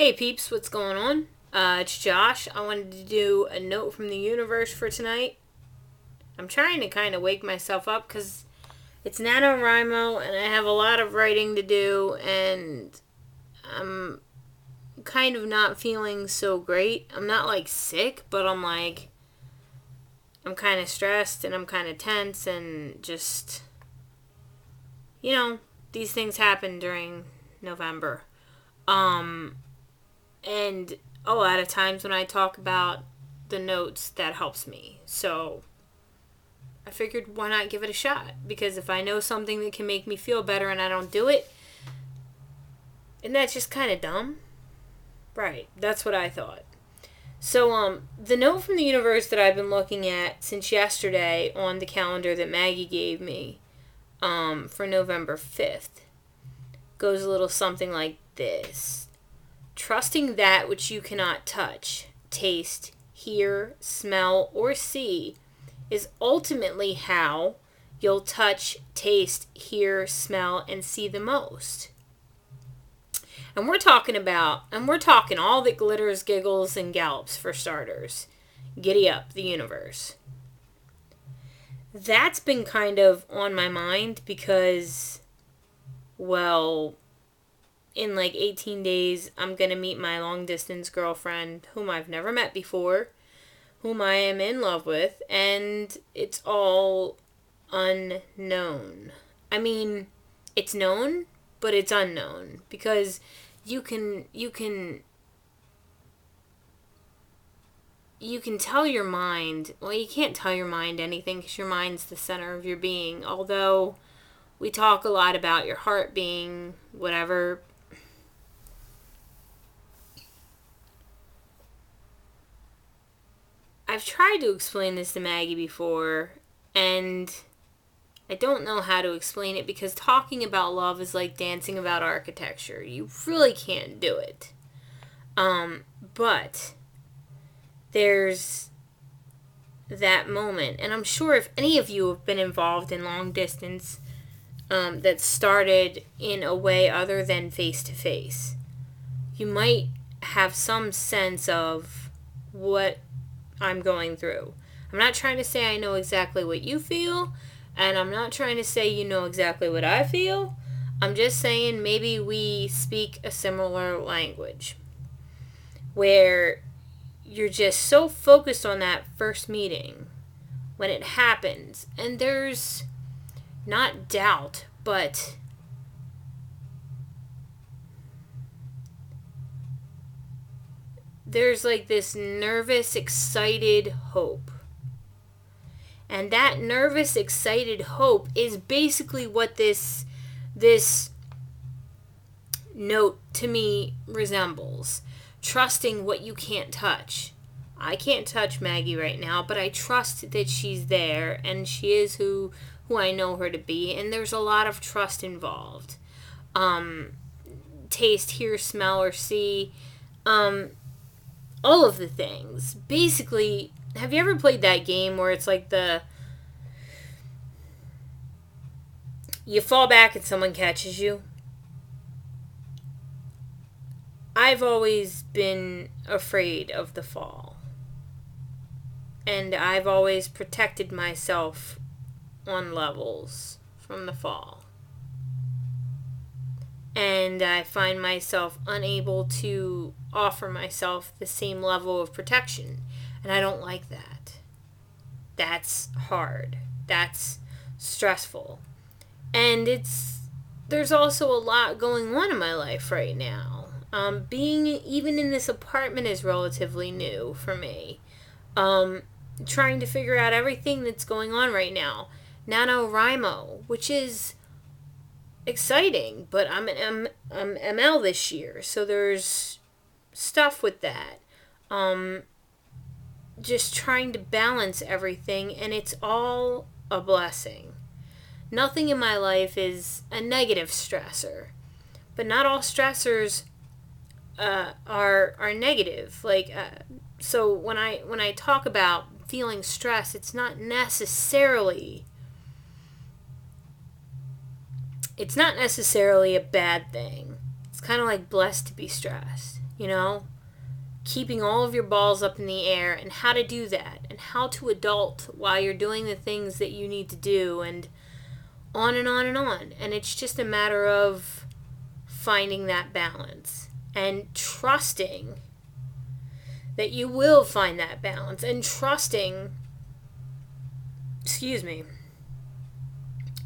Hey peeps, what's going on? It's Josh. I wanted to do a note from the universe for tonight. I'm trying to kind of wake myself up because it's NaNoWriMo and I have a lot of writing to do and I'm kind of not feeling so great. I'm not like sick, but I'm kind of stressed and I'm kind of tense and just, these things happen during November. And a lot of times when I talk about the notes, that helps me. So I figured, why not give it a shot? Because if I know something that can make me feel better and I don't do it, and that's just kind of dumb. Right, that's what I thought. So, the note from the universe that I've been looking at since yesterday on the calendar that Maggie gave me, for November 5th, goes a little something like this. Trusting that which you cannot touch, taste, hear, smell, or see is ultimately how you'll touch, taste, hear, smell, and see the most. And we're talking all that glitters, giggles, and gallops for starters. Giddy up, the universe. That's been kind of on my mind because, well, in like 18 days, I'm going to meet my long distance girlfriend, whom I've never met before, whom I am in love with, and it's all unknown. I mean, it's known, but it's unknown because you can tell your mind, well, you can't tell your mind anything because your mind's the center of your being, although we talk a lot about your heart being whatever. I've tried to explain this to Maggie before, and I don't know how to explain it because talking about love is like dancing about architecture. You really can't do it. But there's that moment, and I'm sure if any of you have been involved in long distance that started in a way other than face-to-face, you might have some sense of what I'm going through. I'm not trying to say I know exactly what you feel, and I'm not trying to say you know exactly what I feel. I'm just saying maybe we speak a similar language where you're just so focused on that first meeting when it happens, and there's not doubt, but there's like this nervous, excited hope. And that nervous, excited hope is basically what this note to me resembles. Trusting what you can't touch. I can't touch Maggie right now, but I trust that she's there and she is who I know her to be, and there's a lot of trust involved. Taste, hear, smell, or see. All of the things. Basically, have you ever played that game where it's like you fall back and someone catches you? I've always been afraid of the fall. And I've always protected myself on levels from the fall. And I find myself unable to offer myself the same level of protection. And I don't like that. That's hard. That's stressful. And there's also a lot going on in my life right now. Being even in this apartment is relatively new for me. Trying to figure out everything that's going on right now. NaNoWriMo, which is exciting, but I'm ML this year, so there's stuff with that. Just trying to balance everything, and it's all a blessing. Nothing in my life is a negative stressor, but not all stressors are negative. So when I talk about feeling stress, it's not necessarily a bad thing. It's kind of like blessed to be stressed. you know, keeping all of your balls up in the air, and how to do that, and how to adult while you're doing the things that you need to do, and on and on and on. And it's just a matter of finding that balance and trusting that you will find that balance, and trusting,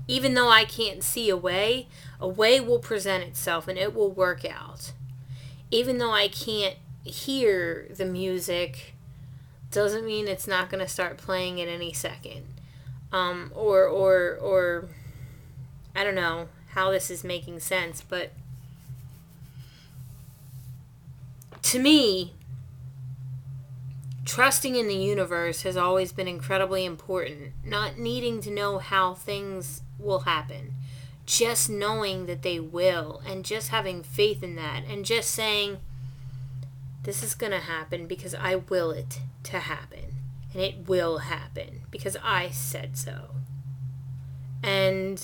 even though I can't see a way will present itself and it will work out. Even though I can't hear the music, doesn't mean it's not going to start playing at any second. Or I don't know how this is making sense, but to me, trusting in the universe has always been incredibly important. Not needing to know how things will happen. Just knowing that they will, and just having faith in that, and just saying, this is going to happen because I will it to happen. And it will happen because I said so. And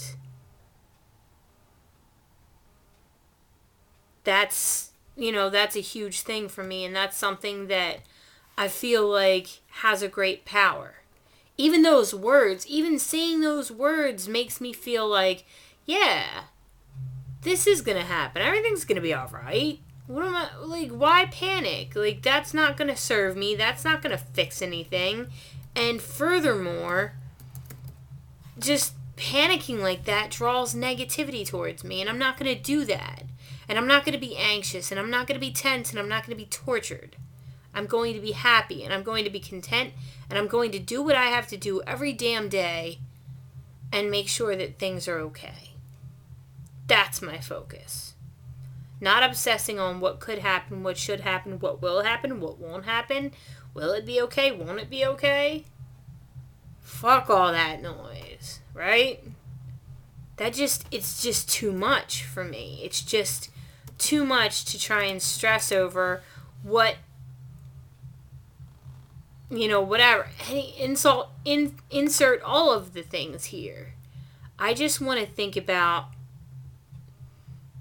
that's a huge thing for me, and that's something that I feel like has a great power. Even those words, even saying those words makes me feel like, yeah, this is going to happen. Everything's going to be all right. Why panic? That's not going to serve me. That's not going to fix anything. And furthermore, just panicking like that draws negativity towards me, and I'm not going to do that. And I'm not going to be anxious, and I'm not going to be tense, and I'm not going to be tortured. I'm going to be happy, and I'm going to be content, and I'm going to do what I have to do every damn day and make sure that things are okay. That's my focus. Not obsessing on what could happen, what should happen, what will happen, what won't happen. Will it be okay? Won't it be okay? Fuck all that noise, right? It's just too much for me. It's just too much to try and stress over whatever. Insert all of the things here. I just want to think about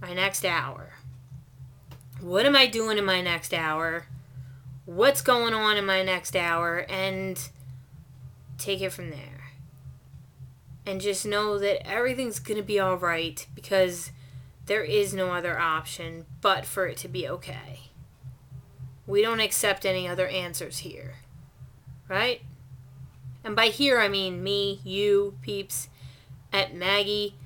my next hour. What am I doing in my next hour? What's going on in my next hour? And take it from there. And just know that everything's going to be all right, because there is no other option but for it to be okay. We don't accept any other answers here. Right? And by here, I mean me, you, peeps, at Maggie,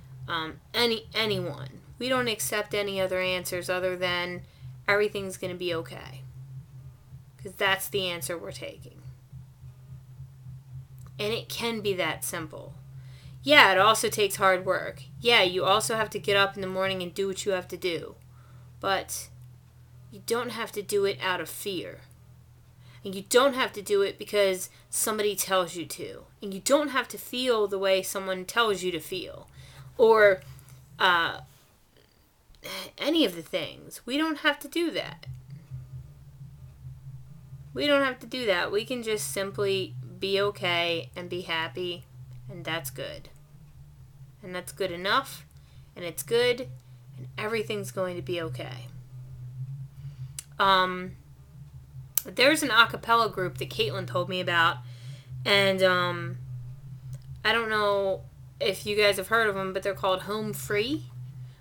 anyone. We don't accept any other answers other than everything's going to be okay. Because that's the answer we're taking. And it can be that simple. Yeah, it also takes hard work. Yeah, you also have to get up in the morning and do what you have to do. But you don't have to do it out of fear. And you don't have to do it because somebody tells you to. And you don't have to feel the way someone tells you to feel. Or any of the things. We don't have to do that. We don't have to do that. We can just simply be okay and be happy. And that's good. And that's good enough. And it's good. And everything's going to be okay. There's an a cappella group that Caitlin told me about, and I don't know if you guys have heard of them, but they're called Home Free,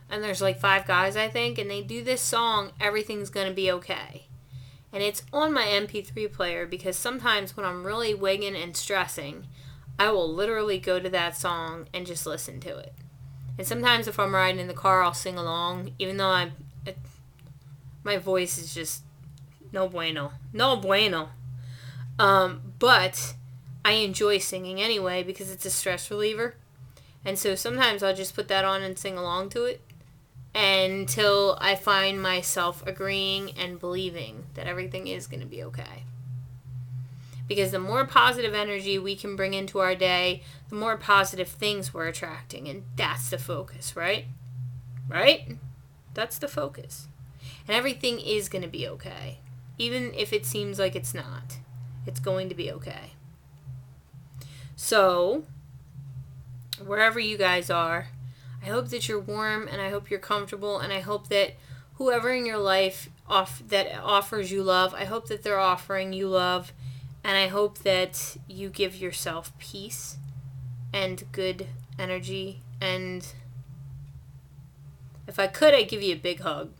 and there's 5 guys, I think, and they do this song, Everything's Gonna Be Okay, and it's on my MP3 player, because sometimes when I'm really wigging and stressing, I will literally go to that song and just listen to it, and sometimes if I'm riding in the car, I'll sing along, even though my voice is just no bueno. But I enjoy singing anyway because it's a stress reliever. And so sometimes I'll just put that on and sing along to it until I find myself agreeing and believing that everything is going to be okay. Because the more positive energy we can bring into our day, the more positive things we're attracting. And that's the focus, right? Right? That's the focus. And everything is going to be okay. Even if it seems like it's not. It's going to be okay. So, wherever you guys are, I hope that you're warm, and I hope you're comfortable, and I hope that whoever in your life that offers you love, I hope that they're offering you love, and I hope that you give yourself peace and good energy. And if I could, I'd give you a big hug,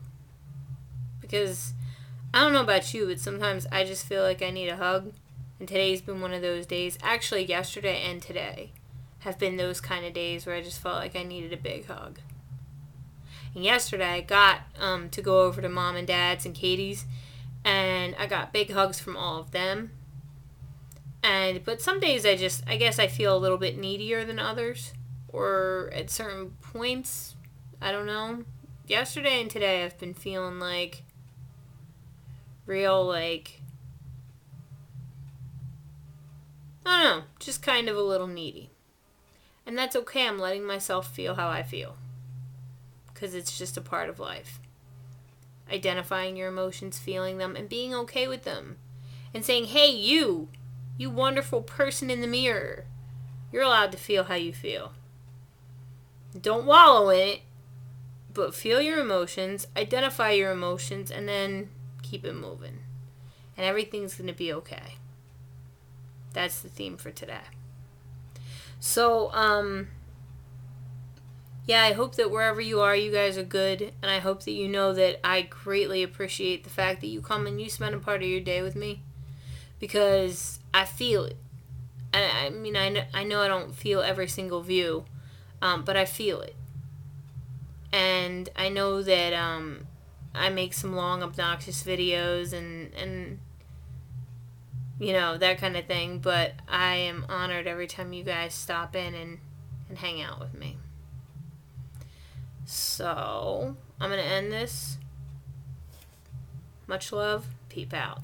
because I don't know about you, but sometimes I just feel like I need a hug, and today's been one of those days. Actually, yesterday and today have been those kind of days where I just felt like I needed a big hug. And yesterday I got to go over to Mom and Dad's and Katie's, and I got big hugs from all of them. But some days I guess I feel a little bit needier than others, or at certain points, I don't know. Yesterday and today I've been feeling like real, like, I don't know, just kind of a little needy. And that's okay. I'm letting myself feel how I feel, because it's just a part of life. Identifying your emotions, feeling them, and being okay with them. And saying, hey, you wonderful person in the mirror, you're allowed to feel how you feel. Don't wallow in it, but feel your emotions, identify your emotions, and then keep it moving. And everything's going to be okay. That's the theme for today. So, yeah, I hope that wherever you are, you guys are good. And I hope that you know that I greatly appreciate the fact that you come and you spend a part of your day with me. Because I feel it. I mean, I know I don't feel every single view, but I feel it. And I know that I make some long, obnoxious videos and you know, that kind of thing. But I am honored every time you guys stop in and hang out with me. So, I'm going to end this. Much love. Peep out.